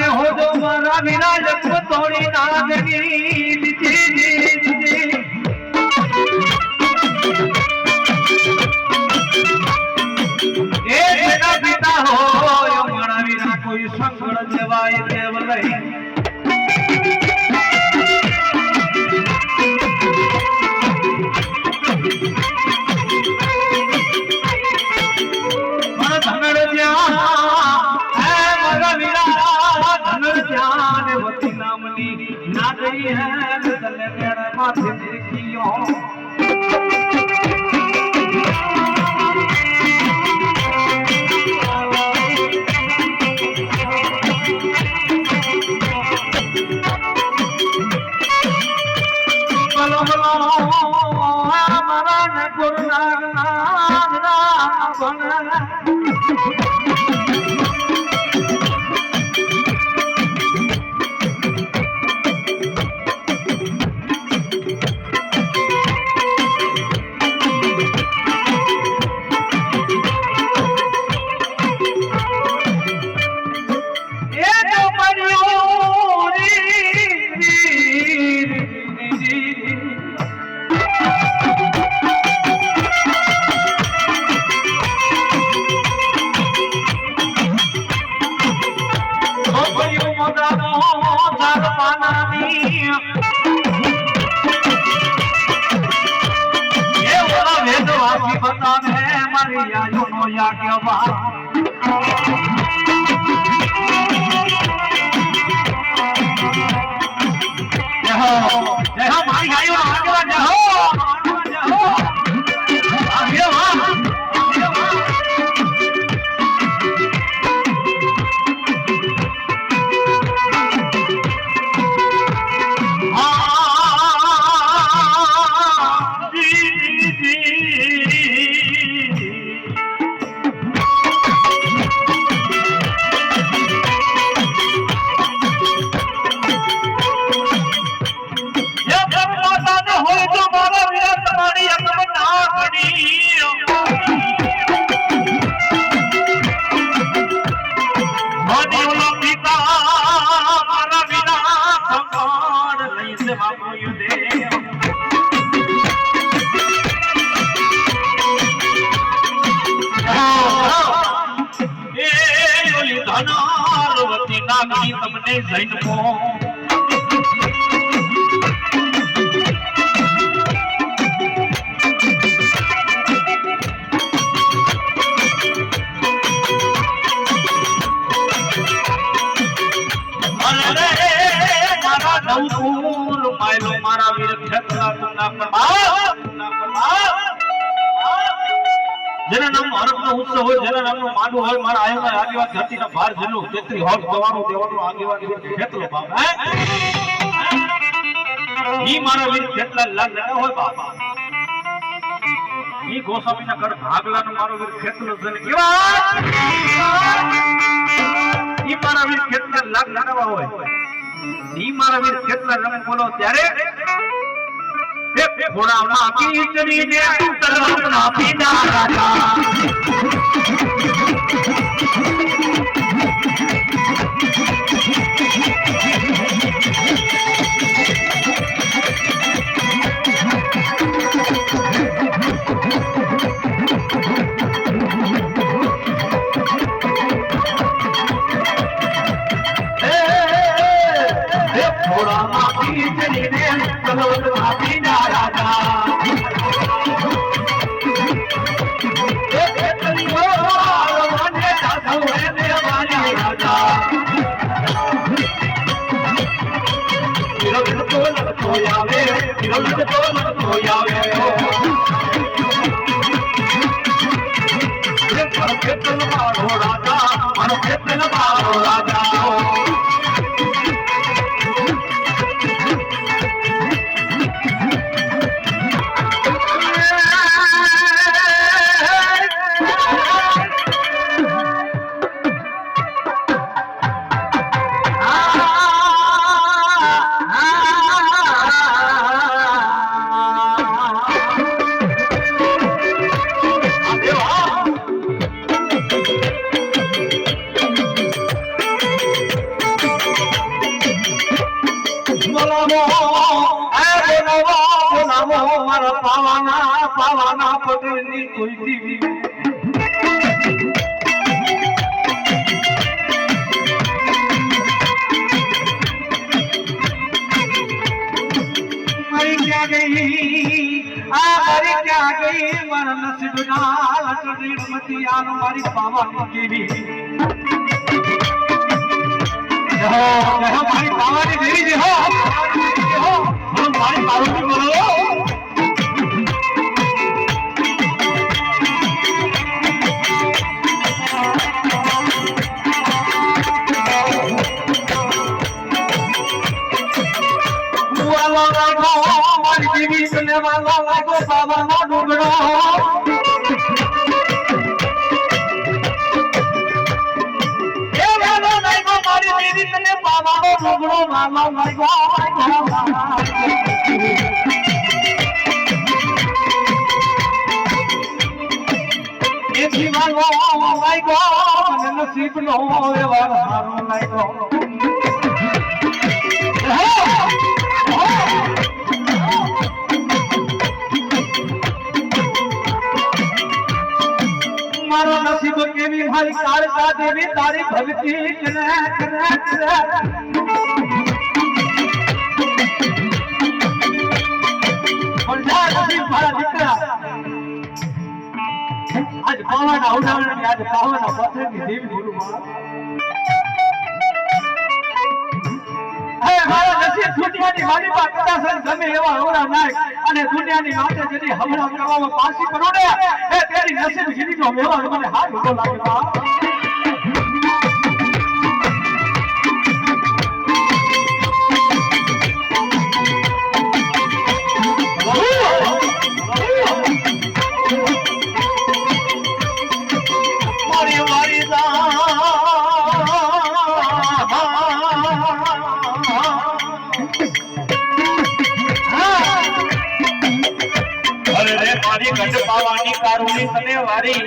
ને હો જો મારા વિના જન્મ તોડી નાગની એ જેના પિતા હોય મારા વિના કોઈ સંગળ દેવાય દેવ નહીં नागरी है तले मेरे माथे देखियो बोलो बोलो हमारा न गुरु नाग बना या क्या बात जय हो मारी गाइयों आगे जय हो आगे वाह नागनी तमने जैनको अरे मारा नवसूर मायलो मारा वीर खेतला तुना જેના નામ હરકનો ઉત્સવ હોય જેના નામનો માંડવો હોય મારા આયના આગેવાન ધરતીના ભાર જેનું તેત્રી હોર દવાનો દેવાનો આગેવાન ખેતલો બાપ હે ઈ મારા વીર ખેતલા લાગ ન હોય બાપ ઈ ગોસામીના કડ ભાગલાનો મારો વીર ખેતલો જને કેવા ઈ મારા વીર ખેતલા લાગ ન હોય ઈ મારા વીર ખેતલા રંગ બોલો ત્યારે घोड़ा माकी इतनी ने तलवार ना पीना राजा घोड़ा माकी इतनी ने तलवार ना पीना राजा राजा બાવાના પગની કોઈ દીવી મરી ક્યાં ગઈ આ મરી ક્યાં ગઈ મારા નસીબના લટડી મતી આનો મારી બાવાની દેવી જહો મારી બાવાની દેવી જહો મારી પાર્વતી બોલો મારી દેવી તને વાલો લાગો બાબાનો ડુંગરો એ વાલો લાગો મારી દેવી તને બાબાનો ડુંગરો વાલો લાગો એથી વાલો લાગો મને નસીબનો વ્યવહાર હારો લાગો મારો નસીબ કેવી મારી કાળકા દેવી તારી ભક્તિ કરે કરે કરે પણ નસીબ મારા દીકરા આજ પાવાના ઉડાવવાની આજ પાવાના પથરની દેવી બોલું મારા નસીબ દુનિયાની મારી પાસે કદાચ ગમે એવા ઓરા નાખ અને દુનિયાની માટે જેની હમણાં કરવામાં પાછી કરો ને એ તેરી નસીબ જીવીનો વ્યવહાર મને હાથ ઉભો લાગે મારી વારી મારી ગઢ પાવાની કારુણી તને વારી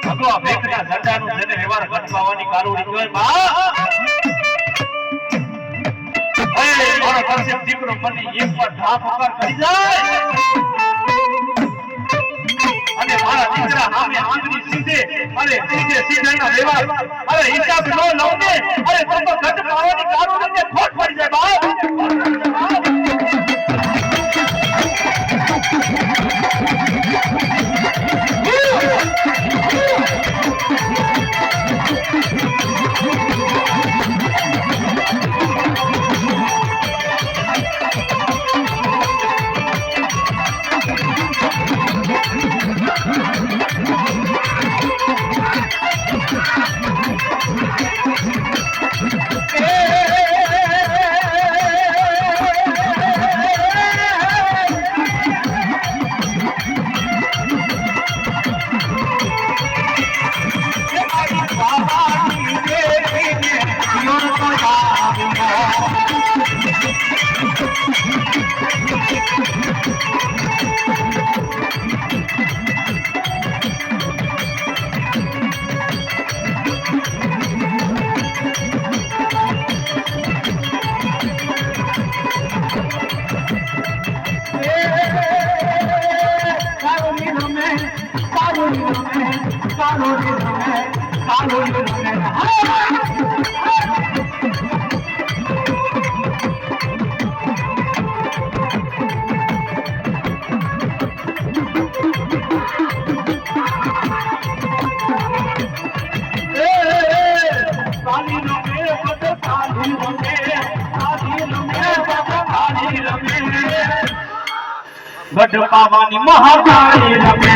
ભગવા ભેખના ઝંડાનું જેને વ્યવહાર ગઢ પાવાની કારુણી કહેવાય બા એ મારો કરશે દીકરો બની એક પર ઢાપ ઉપર કરી જાય અને મારા દીકરા સામે આંગળી સીધે અરે સીધેના વ્યવહાર અરે હિસાબ નો લઉં ને અરે તો ગઢ પાવાની કારુણીને ખોટ પડી જાય બાપ ગઢ પાવાની મહાકાળી રમે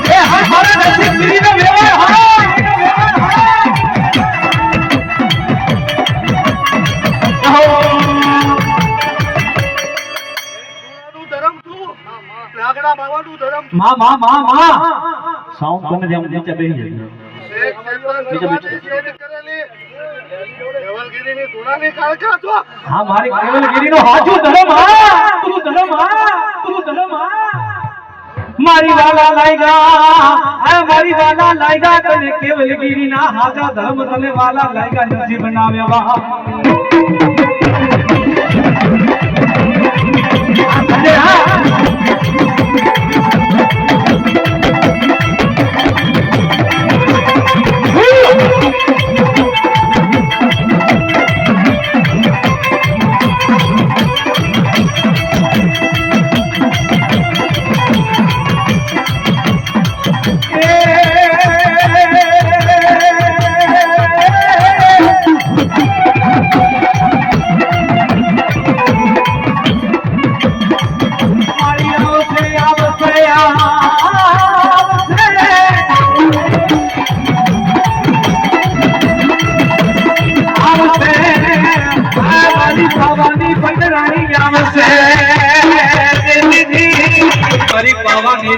એ હર નસીબ દીનો વ્યવહાર માં સાઉન્ડ કોને જેમ નીચે બેહી જાય હા મારી કેવલગીરીનો હાચો ધર્મ તું ધર્મ તું ધર્મ મારી વાલા મારી વાલા લાયગા તને કેવલગીરીના હાચા ધર્મ તને વાલા લાયગા નસીબ બનાવ્યા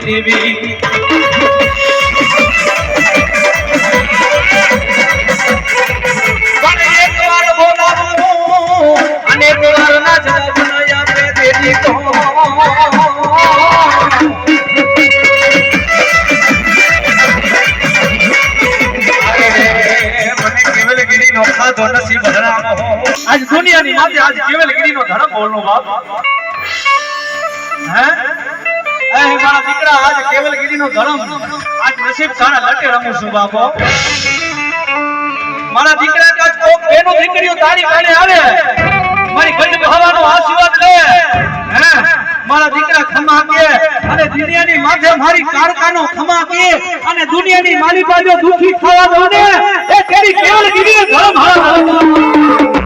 દેવી એક વાર બોલાવું અને એક વાર ના જવાબ ન આપે દેવી તો કેવલગીરીનો ખાધો નસીબ હરામો આજ દુનિયાની માથે આજ કેવલગીરીનો ધર્મ બોલનો બાપ હે એ મારા દીકરા આજ કેવલગીરીનો ધર્મ આજ નસીબ સારા લટે રમું છું બાપો મારા દીકરા કાજ કોક બેનો દીકરીઓ તારી પાસે આવે મારી ગંડ ભાવાનો આશીર્વાદ લે હે મારા દીકરા ખમા કે અને દુનિયાની માથે મારી કારકાનો ખમા કે અને દુનિયાની માલી બાજો દુખી થવા દો ને એ તેરી કેવલગીરીનો ધર્મ હારા